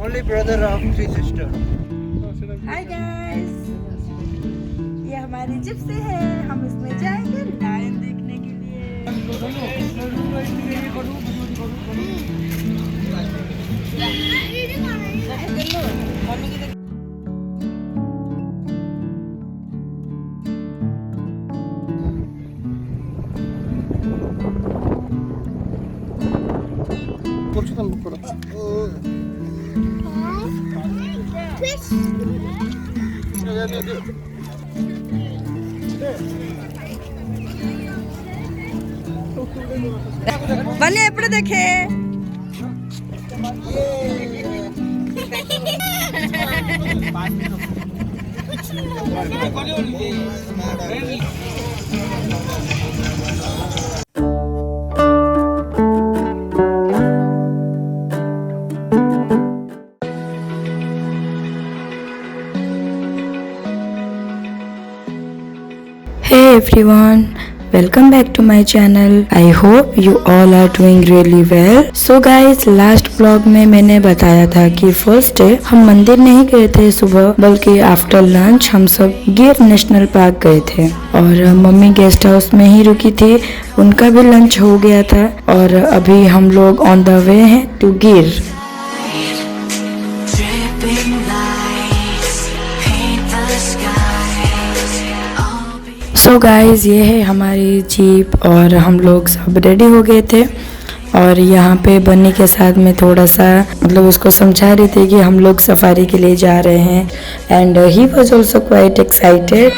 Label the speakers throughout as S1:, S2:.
S1: only brother of three sisters.
S2: Hi guys, ये हमारी Gypsy है। हम इसमें जाएंगे लायन देखने के लिए। बने एपड़े देखे
S3: Hey everyone, welcome back to my channel. I hope you all are doing really well. So guys, last vlog में मैंने बताया था कि फर्स्ट डे हम मंदिर नहीं गए थे सुबह, बल्कि आफ्टर लंच हम सब गिर नेशनल पार्क गए थे और मम्मी गेस्ट हाउस में ही रुकी थी। उनका भी लंच हो गया था और अभी हम लोग ऑन द वे हैं टू गिर। सो गाइज, ये है हमारी जीप और हम लोग सब रेडी हो गए थे और यहाँ पे बन्नी के साथ में थोड़ा सा मतलब उसको समझा रही थी कि हम लोग सफारी के लिए जा रहे हैं and he was also quite excited.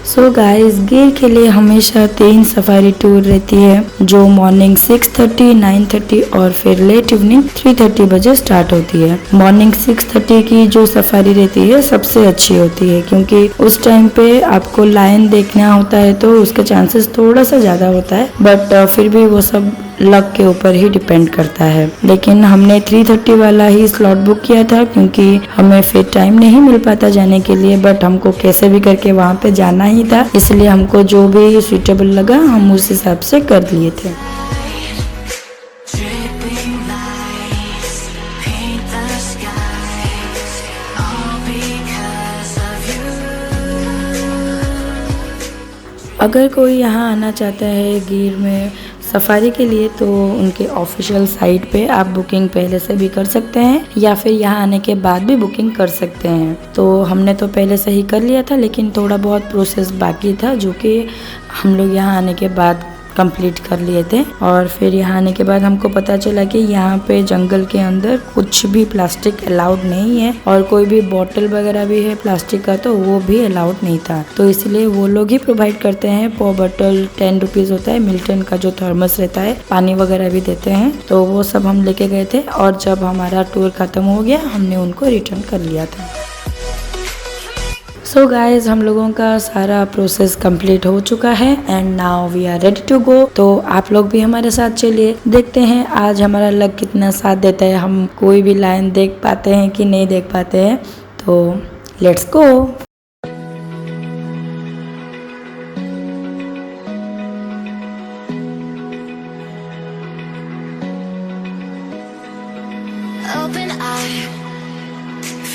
S3: So guys, गिर के लिए हमेशा 3 सफारी टूर रहती है जो मॉर्निंग 6:30, 9:30 और फिर लेट इवनिंग 3:30 बजे स्टार्ट होती है। मॉर्निंग 6:30 की जो सफारी रहती है सबसे अच्छी होती है क्योंकि उस टाइम पे आपको लायन देखना होता है तो उसके चांसेस थोड़ा सा ज़्यादा होता है, बट फिर भी वो सब लक के ऊपर ही डिपेंड करता है। लेकिन हमने 3:30 वाला ही स्लॉट बुक किया था क्योंकि हमें फिर टाइम नहीं मिल पाता जाने के लिए, बट हमको कैसे भी करके वहाँ पे जाना ही था, इसलिए हमको जो भी सुइटेबल लगा हम उस हिसाब से कर लिए थे। अगर कोई यहाँ आना चाहता है गिर में सफारी के लिए तो उनके ऑफिशियल साइट पे आप बुकिंग पहले से भी कर सकते हैं या फिर यहाँ आने के बाद भी बुकिंग कर सकते हैं। तो हमने तो पहले से ही कर लिया था, लेकिन थोड़ा बहुत प्रोसेस बाकी था जो कि हम लोग यहाँ आने के बाद कंप्लीट कर लिए थे। और फिर यहाँ आने के बाद हमको पता चला कि यहाँ पे जंगल के अंदर कुछ भी प्लास्टिक अलाउड नहीं है और कोई भी बॉटल वगैरह भी है प्लास्टिक का तो वो भी अलाउड नहीं था। तो इसलिए वो लोग ही प्रोवाइड करते हैं। पर बॉटल 10 रुपीज़ होता है, मिल्टन का जो थर्मस रहता है, पानी वगैरह भी देते हैं। तो वो सब हम लेके गए थे और जब हमारा टूर खत्म हो गया हमने उनको रिटर्न कर लिया था। सो गाइज, हम लोगों का सारा प्रोसेस कंप्लीट हो चुका है and now we are ready to go. तो आप लोग भी हमारे साथ चलिए, देखते हैं आज हमारा लक कितना साथ देता है, हम कोई भी लाइन देख पाते हैं कि नहीं देख पाते हैं। तो let's go.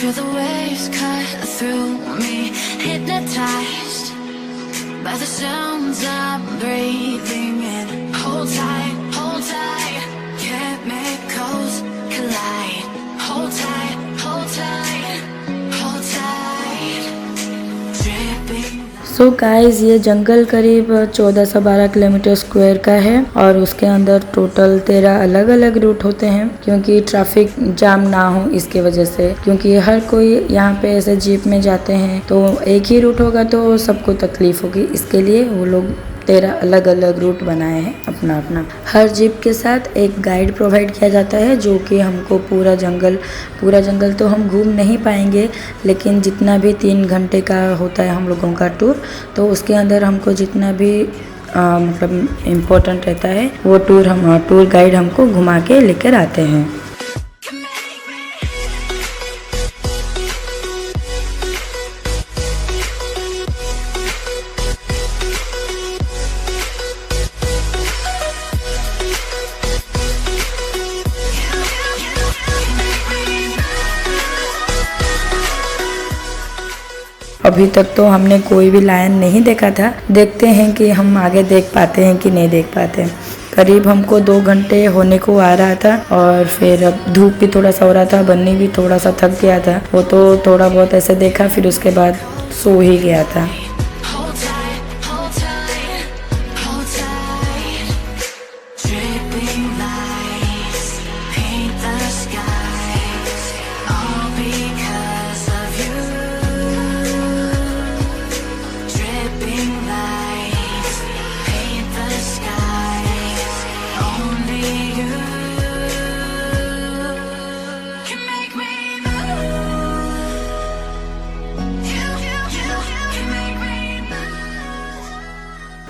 S4: Feel the waves cut through me, hypnotized by the sounds I'm breathing in. Hold tight, chemicals collide. Hold tight, hold tight, hold tight. Dripping.
S3: So guys, ये जंगल करीब 14 से 12 किलोमीटर स्क्वायर का है और उसके अंदर टोटल 13 अलग अलग रूट होते हैं क्योंकि ट्रैफिक जाम ना हो इसके वजह से, क्योंकि हर कोई यहाँ पे ऐसे जीप में जाते हैं तो एक ही रूट होगा तो सबको तकलीफ होगी, इसके लिए वो लोग 13 अलग अलग रूट बनाए हैं अपना अपना। हर जीप के साथ एक गाइड प्रोवाइड किया जाता है जो कि हमको पूरा जंगल तो हम घूम नहीं पाएंगे, लेकिन जितना भी 3 घंटे का होता है हम लोगों का टूर, तो उसके अंदर हमको जितना भी मतलब इम्पोर्टेंट रहता है वो टूर गाइड हमको घुमा के लेकर आते हैं। अभी तक तो हमने कोई भी लायन नहीं देखा था, देखते हैं कि हम आगे देख पाते हैं कि नहीं देख पाते। करीब हमको 2 घंटे होने को आ रहा था और फिर अब धूप भी थोड़ा सा हो रहा था, बन्नी भी थोड़ा सा थक गया था, वो तो थोड़ा बहुत ऐसे देखा, फिर उसके बाद सो ही गया था।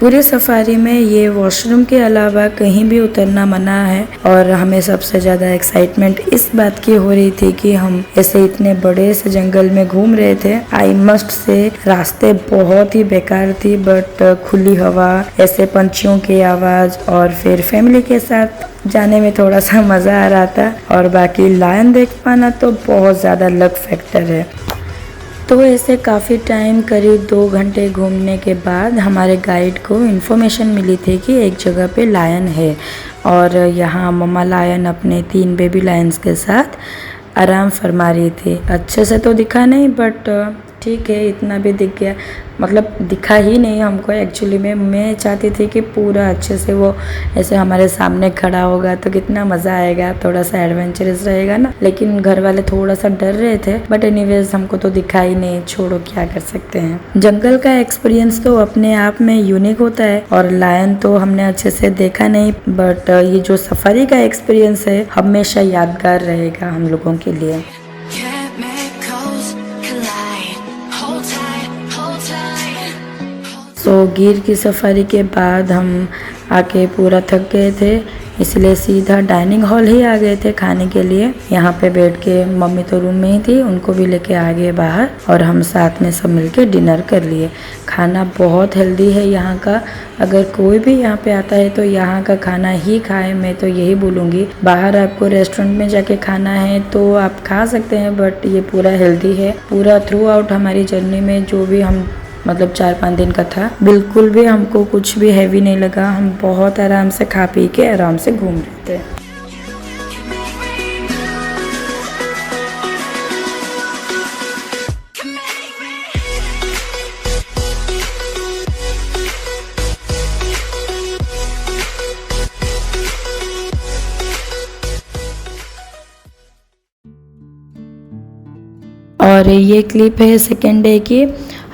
S3: पूरे सफारी में ये वॉशरूम के अलावा कहीं भी उतरना मना है और हमें सबसे ज़्यादा एक्साइटमेंट इस बात की हो रही थी कि हम ऐसे इतने बड़े से जंगल में घूम रहे थे। आई मस्ट से रास्ते बहुत ही बेकार थी, बट खुली हवा, ऐसे पंछियों की आवाज़ और फिर फैमिली के साथ जाने में थोड़ा सा मज़ा आ रहा था। और बाकी लायन देख पाना तो बहुत ज़्यादा लक फैक्टर है। तो ऐसे काफ़ी टाइम, करीब 2 घंटे घूमने के बाद हमारे गाइड को इन्फॉर्मेशन मिली थी कि एक जगह पे लायन है और यहाँ मम्मा लायन अपने 3 बेबी लायंस के साथ आराम फरमा रही थी। अच्छे से तो दिखा नहीं, बट ठीक है, इतना भी दिख गया, मतलब दिखा ही नहीं हमको। एक्चुअली में मैं चाहती थी कि पूरा अच्छे से वो ऐसे हमारे सामने खड़ा होगा तो कितना मज़ा आएगा, थोड़ा सा एडवेंचरस रहेगा ना। लेकिन घर वाले थोड़ा सा डर रहे थे, बट एनीवेज हमको तो दिखा ही नहीं, छोड़ो क्या कर सकते हैं। जंगल का एक्सपीरियंस तो अपने आप में यूनिक होता है और लायन तो हमने अच्छे से देखा नहीं, बट ये जो सफारी का एक्सपीरियंस है हमेशा यादगार रहेगा हम लोगों के लिए। गिर की सफारी के बाद हम आके पूरा थक गए थे, इसलिए सीधा डाइनिंग हॉल ही आ गए थे खाने के लिए। यहाँ पे बैठ के मम्मी तो रूम में ही थी, उनको भी लेके आ गए बाहर और हम साथ में सब मिलके डिनर कर लिए। खाना बहुत हेल्दी है यहाँ का, अगर कोई भी यहाँ पे आता है तो यहाँ का खाना ही खाए, मैं तो यही बोलूँगी। बाहर आपको रेस्टोरेंट में जाके खाना है तो आप खा सकते हैं, बट ये पूरा हेल्दी है। पूरा थ्रू आउट हमारी जर्नी में जो भी हम मतलब 4-5 दिन का था, बिल्कुल भी हमको कुछ भी हैवी नहीं लगा। हम बहुत आराम से खा पी के आराम से घूम रहे थे। और ये क्लिप है सेकेंड डे की।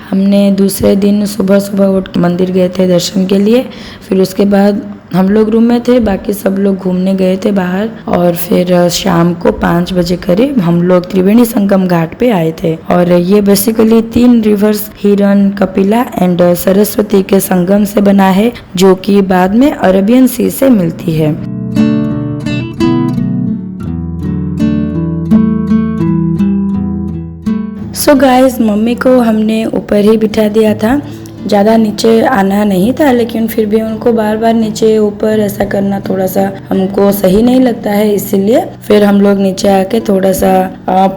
S3: हमने दूसरे दिन सुबह सुबह उठ मंदिर गए थे दर्शन के लिए, फिर उसके बाद हम लोग रूम में थे, बाकी सब लोग घूमने गए थे बाहर। और फिर शाम को 5 बजे करीब हम लोग त्रिवेणी संगम घाट पे आए थे। और ये बेसिकली 3 रिवर्स हिरन, कपिला एंड सरस्वती के संगम से बना है, जो कि बाद में अरेबियन सी से मिलती है। सो गाइस, मम्मी को हमने ऊपर ही बिठा दिया था, ज़्यादा नीचे आना नहीं था, लेकिन फिर भी उनको बार बार नीचे ऊपर ऐसा करना थोड़ा सा हमको सही नहीं लगता है, इसीलिए फिर हम लोग नीचे आके थोड़ा सा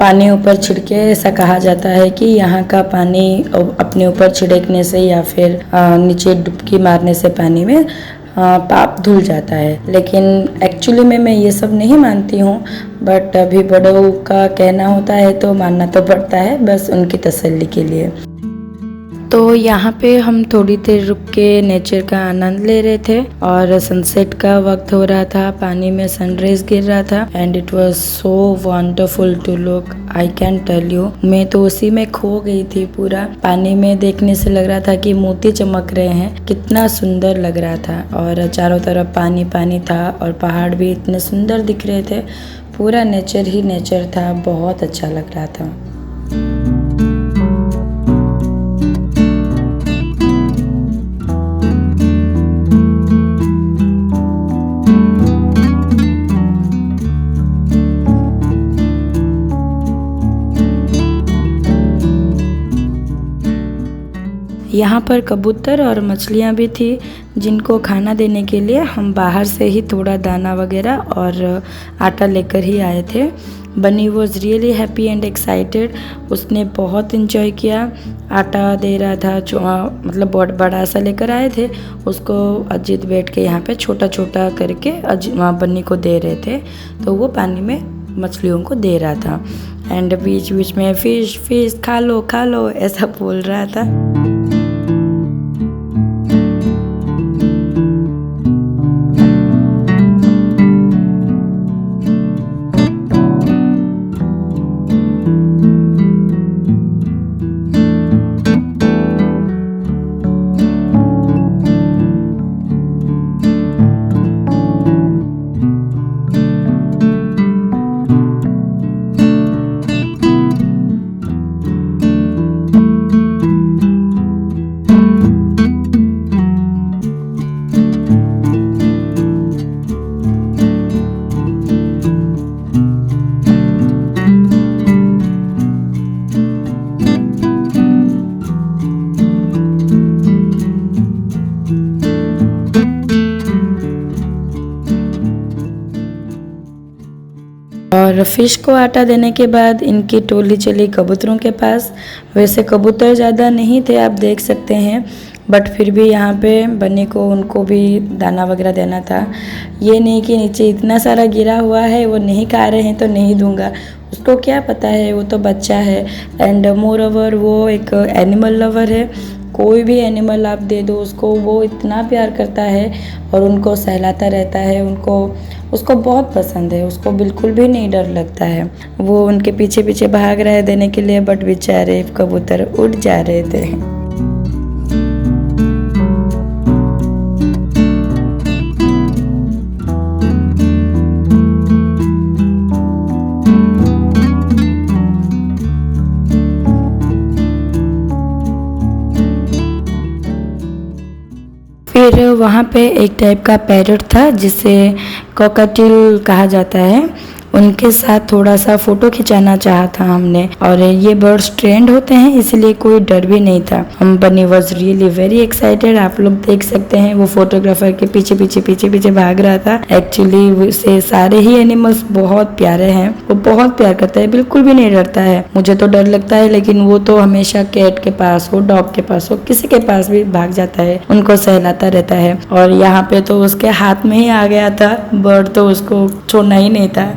S3: पानी ऊपर छिड़के। ऐसा कहा जाता है कि यहाँ का पानी अपने ऊपर छिड़कने से या फिर नीचे डुबकी मारने से पानी में पाप धुल जाता है। लेकिन एक्चुअली में मैं ये सब नहीं मानती हूँ, बट अभी बड़ों का कहना होता है तो मानना तो पड़ता है, बस उनकी तसल्ली के लिए। तो यहाँ पे हम थोड़ी देर रुक के नेचर का आनंद ले रहे थे और सनसेट का वक्त हो रहा था, पानी में सनराइज गिर रहा था and it was so wonderful to look, I can tell you. मैं तो उसी में खो गई थी पूरा। पानी में देखने से लग रहा था कि मोती चमक रहे हैं, कितना सुंदर लग रहा था और चारों तरफ पानी पानी था और पहाड़ भी इतने सुंदर दिख रहे थे। पूरा नेचर ही नेचर था, बहुत अच्छा लग रहा था। यहाँ पर कबूतर और मछलियाँ भी थी जिनको खाना देने के लिए हम बाहर से ही थोड़ा दाना वगैरह और आटा लेकर ही आए थे। बनी was really happy and excited, उसने बहुत इंजॉय किया। आटा दे रहा था जो मतलब बहुत बड़ा सा लेकर आए थे, उसको अजीत बैठ के यहाँ पे छोटा छोटा करके बन्नी को दे रहे थे, तो वो पानी में मछलियों को दे रहा था एंड बीच बीच में फिश फिश खा लो ऐसा बोल रहा था। और फिश को आटा देने के बाद इनकी टोली चली कबूतरों के पास। वैसे कबूतर ज़्यादा नहीं थे, आप देख सकते हैं, बट फिर भी यहाँ पे बन्नी को उनको भी दाना वगैरह देना था। ये नहीं कि नीचे इतना सारा गिरा हुआ है वो नहीं खा रहे हैं तो नहीं दूंगा, उसको क्या पता है, वो तो बच्चा है। एंड मोर ओवर वो एक एनिमल लवर है, कोई भी एनिमल आप दे दो उसको, वो इतना प्यार करता है और उनको सहलाता रहता है। उसको बहुत पसंद है, उसको बिल्कुल भी नहीं डर लगता है। वो उनके पीछे पीछे भाग रहा है देने के लिए, बट बेचारे कबूतर उड़ जा रहे थे। फिर वहाँ पे एक टाइप का पैरट था जिसे कॉकटेल कहा जाता है, उनके साथ थोड़ा सा फ़ोटो खिंचाना चाहा था हमने। और ये बर्ड्स ट्रेंड होते हैं इसलिए कोई डर भी नहीं था। हम बनी वॉज रियली वेरी एक्साइटेड, आप लोग देख सकते हैं वो फोटोग्राफर के पीछे पीछे भाग रहा था। एक्चुअली उसे सारे ही एनिमल्स बहुत प्यारे हैं, वो बहुत प्यार करता है, बिल्कुल भी नहीं डरता है। मुझे तो डर लगता है लेकिन वो तो हमेशा कैट के पास हो, डॉग के पास हो, किसी के पास भी भाग जाता है, उनको सहलाता रहता है। और यहाँ पे तो उसके हाथ में ही आ गया था बर्ड, तो उसको छोड़ना ही नहीं था।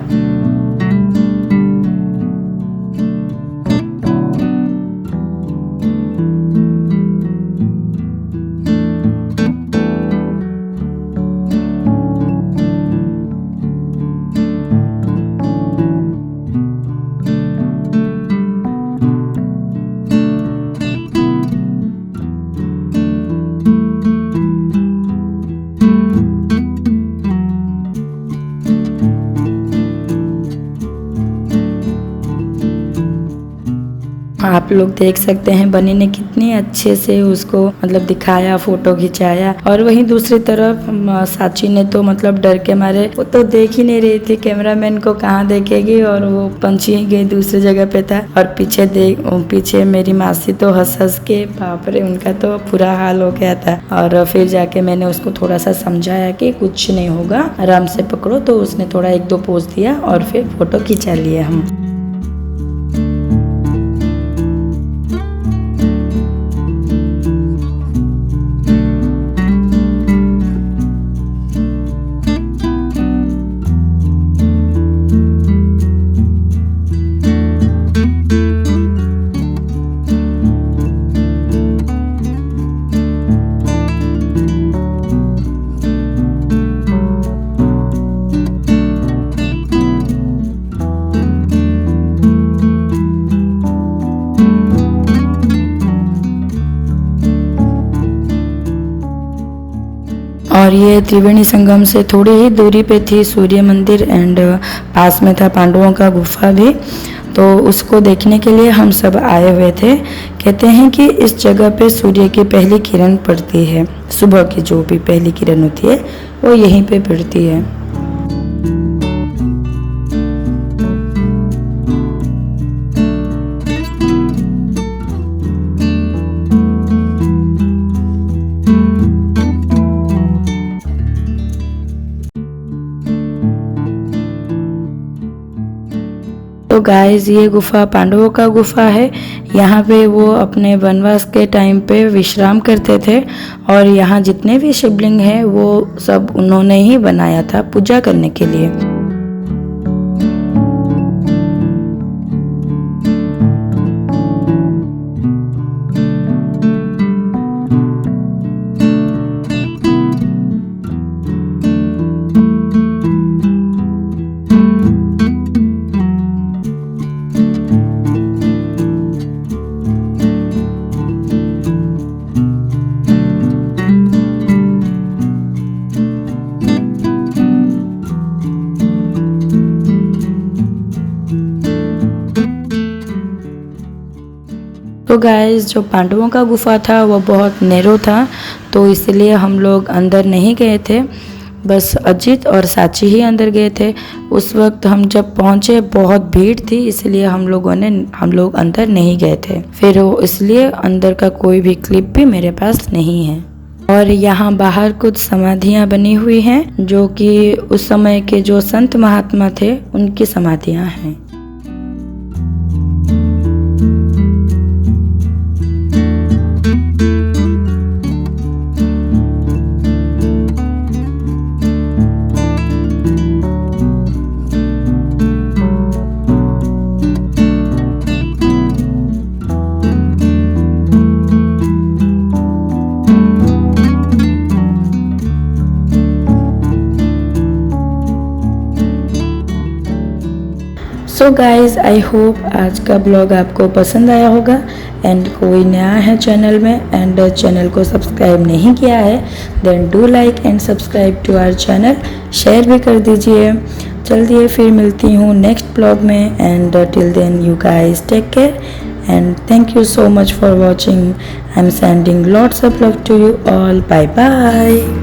S3: आप लोग देख सकते हैं बनी ने कितनी अच्छे से उसको मतलब दिखाया, फोटो खिंचाया। और वहीं दूसरी तरफ साची ने तो मतलब डर के मारे वो तो देख ही नहीं रही थी कैमरामैन को कहाँ देखेगी, और वो पंछी गई दूसरी जगह पे था। और पीछे मेरी मासी तो हंस के बाप रे, उनका तो पूरा हाल हो गया था। और फिर जाके मैंने उसको थोड़ा सा समझाया कि कुछ नहीं होगा, आराम से पकड़ो, तो उसने थोड़ा 1-2 पोज दिया और फिर फोटो खिंचा लिया हम। और ये त्रिवेणी संगम से थोड़ी ही दूरी पे थी सूर्य मंदिर एंड पास में था पांडवों का गुफा भी, तो उसको देखने के लिए हम सब आए हुए थे। कहते हैं कि इस जगह पे सूर्य की पहली किरण पड़ती है, सुबह की जो भी पहली किरण होती है वो यहीं पे पड़ती है। तो गाइस ये गुफा पांडवों का गुफा है। यहाँ पे वो अपने वनवास के टाइम पे विश्राम करते थे और यहाँ जितने भी शिवलिंग हैं वो सब उन्होंने ही बनाया था पूजा करने के लिए। तो गाइस जो पांडवों का गुफा था वो बहुत नैरो था, तो इसलिए हम लोग अंदर नहीं गए थे, बस अजित और साची ही अंदर गए थे। उस वक्त हम जब पहुँचे बहुत भीड़ थी, इसलिए हम लोग अंदर नहीं गए थे। फिर इसलिए अंदर का कोई भी क्लिप भी मेरे पास नहीं है। और यहाँ बाहर कुछ समाधियाँ बनी हुई हैं जो कि उस समय के जो संत महात्मा थे उनकी समाधियाँ हैं। सो गाइज़ आई होप आज का ब्लॉग आपको पसंद आया होगा। एंड कोई नया है चैनल में एंड चैनल को सब्सक्राइब नहीं किया है then do like and subscribe to our channel, share भी कर दीजिए। चलिए फिर मिलती हूँ नेक्स्ट ब्लॉग में and till then you guys take care and thank you so much for watching. I'm sending lots of love to you all. Bye bye.